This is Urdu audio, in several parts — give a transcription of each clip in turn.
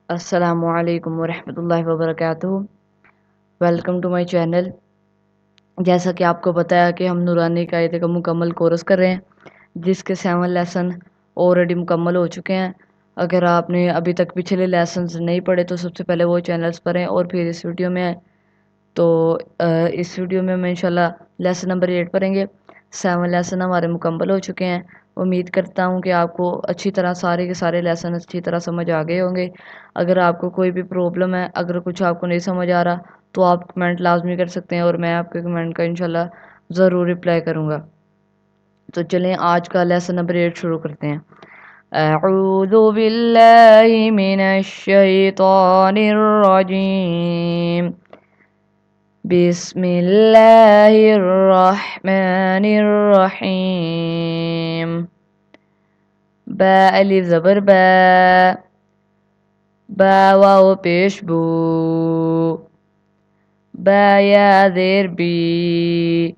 السلام علیکم ورحمۃ اللہ وبرکاتہ۔ Welcome to my channel. جیسا کہ آپ کو پتہ ہے کہ ہم نورانی قاعدے کا مکمل کورس کر رہے ہیں، جس کے 7 لیسن آلریڈی مکمل ہو چکے ہیں۔ اگر آپ نے ابھی تک پچھلے لیسنز نہیں پڑھے تو سب سے پہلے وہ چینلز پڑھیں اور پھر اس ویڈیو میں آئیں۔ تو اس ویڈیو میں ہم انشاءاللہ لیسن نمبر 8 پڑھیں گے۔ 7 لیسن ہمارے مکمل ہو چکے ہیں۔ امید کرتا ہوں کہ آپ کو اچھی طرح سارے کے سارے لیسن اچھی طرح سمجھ آ گئے ہوں گے۔ اگر آپ کو کوئی بھی پرابلم ہے، اگر کچھ آپ کو نہیں سمجھ آ رہا تو آپ کمنٹ لازمی کر سکتے ہیں اور میں آپ کے کمنٹ کا انشاءاللہ ضرور رپلائی کروں گا۔ تو چلیں آج کا لیسن نمبر 8 شروع کرتے ہیں۔ اعوذ باللہ من الشیطان الرجیم، بسم اللہ الرحمن الرحیم۔ با الف زبر با، با واو پیش بو، با یا زیر بی،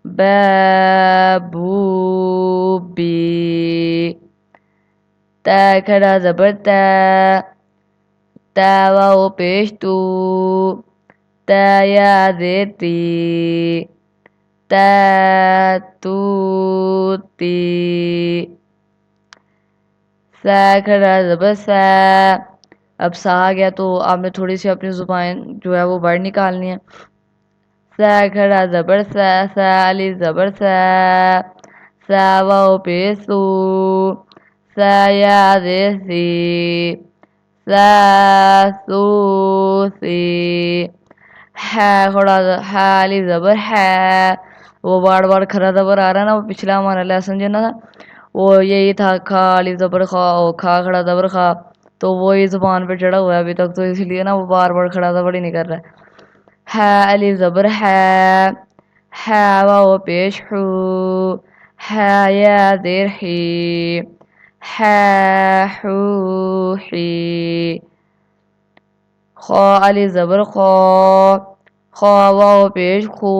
بابو بی۔ تا کھڑا زبر تا، تا واو پیش تو، تا یا زیر تی، تا تو تی۔ سا کھڑا زبر سا، اب سا آ گیا تو آپ نے تھوڑی سی اپنی زبان جو ہے وہ باہر نکالنی ہے۔ سا کھڑا زبر سا، سا الف زبر سا، سا واو پیش سو، سا یا زیر سی، سا سو سی۔ ہا الف زبر ہے، وہ بار کھڑا زبر آ رہا ہے نا، وہ پچھلا ہمارا لیسن جو نا وہ یہی تھا، کھا الف زبر خا، کھا کھڑا زبر خا، تو وہی زبان پہ چڑھا ہوا ہے ابھی تک، تو اس لیے نا وہ بار کھڑا زبر ہی نہیں کر رہا ہے۔ ہا الف زبر ہے، ہا واو پیش ہو، ہا یا زیر ہی، ہا ہو ہی۔ خا الف زبر خا، خا واو پیش خو،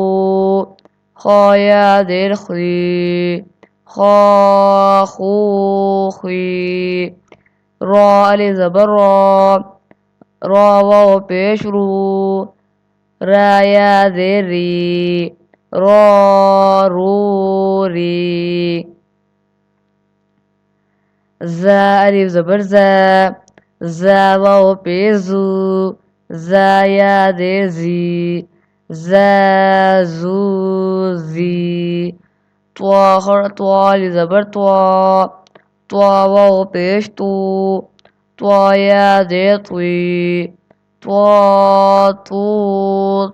خا یا زیر خی، خا خو خی۔ را الف زبر را، را واو پیش رو، را یا زیر ری، را رو ری۔ زا الف زبر زا، زا واو پیش زو، زا یا زیر زی، زا زو زی۔ توا الف زبر توا، توا واو پیش تو، توا یا زیر توی، توا تو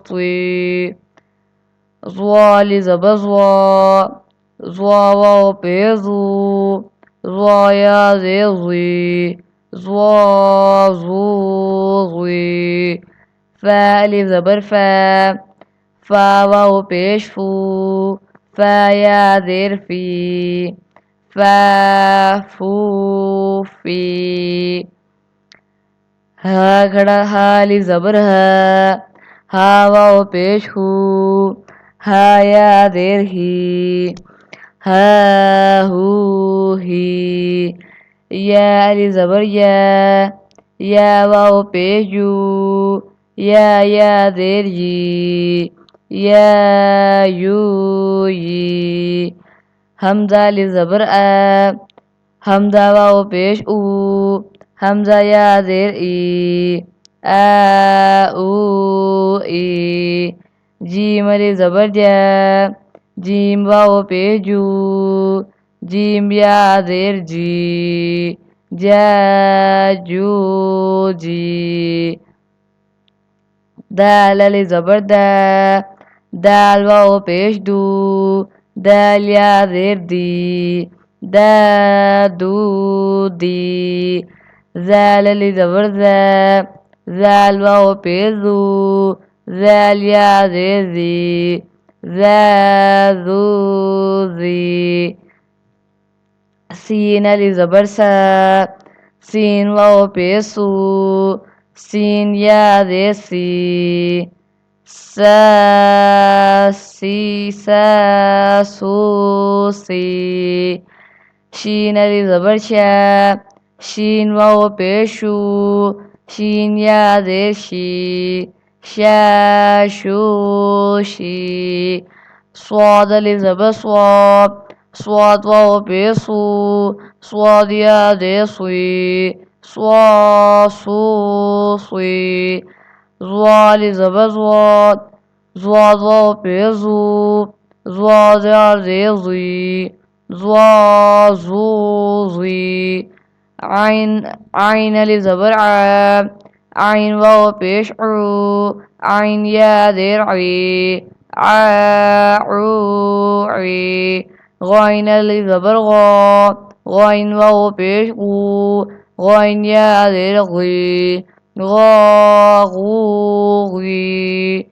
توی۔ زوا الف زبر زوا، زوا واو پیش زو، زوا یا زیر زوی، زوا زو زوی۔ فا الف زبر فا، فا واو پیش فو، فا یا زیر فی، فا فو فی۔ ہا الف زبر ہا، ہا واو پیش ہو، ہا یا زیر ہی، ہا ہو ہی۔ یا الف زبر یا، یا واو پیش یو، یا زیر یی، یا یو یی۔ حمزہ الف زبر آ، حمزہ واو پیش او، حمزہ یا زیر ای، آ او ای۔ جیم الف زبر جا، جیم واو پیش جو، جیم یا زیر جی، جا جو جی۔ دال الف زبر دا، دال واو پیش دو، دال یا زیر دی، دا دو دی۔ زال الف زبر زا، زال واو پیش زو، زال یا زیر زی، زا زو زی۔ سین الف زبر سا، سین واو پیش سو، سین یا زیر سی، سا سی، سا سو سی۔ شین الف زبر شا، شین واو پیش شو، شین یا زیر شی شا شو شی صاد الف زبر صاد صاد واو پیش سو صاد یا زیر سوی صا سو سوی زوال زبر زواد زواد واو پیش زو زواد یا زیر زوی زوا زو زوی عین عین الف زبر ع عین واو پیش عو عین یا زیر عی عی غین الف زبر غا غین واو پیش غو غین یا زیر غی غا غو غی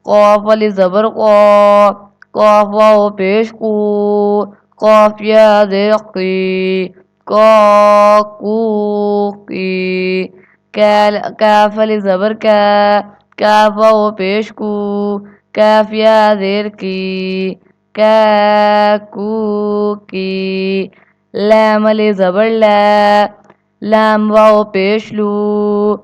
قاف الف زبر قا قاف واو پیش قو قاف یا زیر قی قا قو قی کاف الف زبر کا کاف واو پیش کو کاف یا زیر کی کا کو کی لام الف زبر لا لام واو پیش لو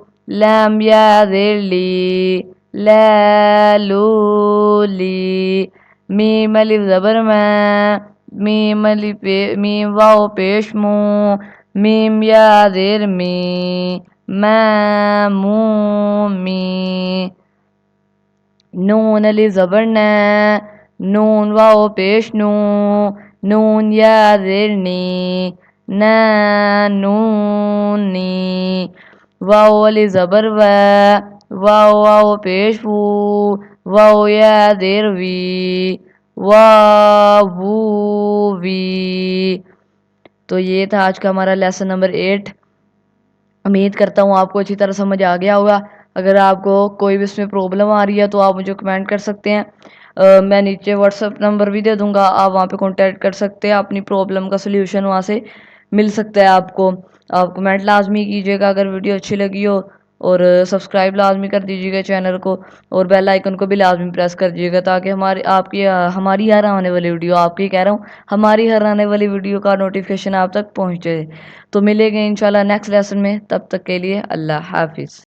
لام یا زیر لی لا لو لی میم الف زبر ما میم واو پیش مو میم یا زیر می ما مو می نون الف زبر نا نون واو پیش نو نون یا زیر نی نا نون نی واو الف زبر و واو واو پیش وو واو یا زیر وی وو وی تو یہ تھا آج کا ہمارا لیسن نمبر 8۔ امید کرتا ہوں آپ کو اچھی طرح سمجھ آ گیا ہوگا۔ اگر آپ کو کوئی بھی اس میں پرابلم آ رہی ہے تو آپ مجھے کمنٹ کر سکتے ہیں۔ میں نیچے واٹس ایپ نمبر بھی دے دوں گا، آپ وہاں پہ کانٹیکٹ کر سکتے ہیں، اپنی پرابلم کا سلیوشن وہاں سے مل سکتا ہے آپ کو۔ آپ کمنٹ لازمی کیجیے گا اگر ویڈیو اچھی لگی ہو، اور سبسکرائب لازمی کر دیجیے گا چینل کو، اور بیل آئیکن کو بھی لازمی پریس کر دیجیے گا تاکہ ہماری ہر آنے والی ویڈیو، آپ کی کہہ رہا ہوں، ہماری ہر آنے والی ویڈیو کا نوٹیفیکیشن آپ تک پہنچے۔ تو ملیں گے انشاءاللہ نیکسٹ لیسن میں، تب تک کے لیے اللہ حافظ۔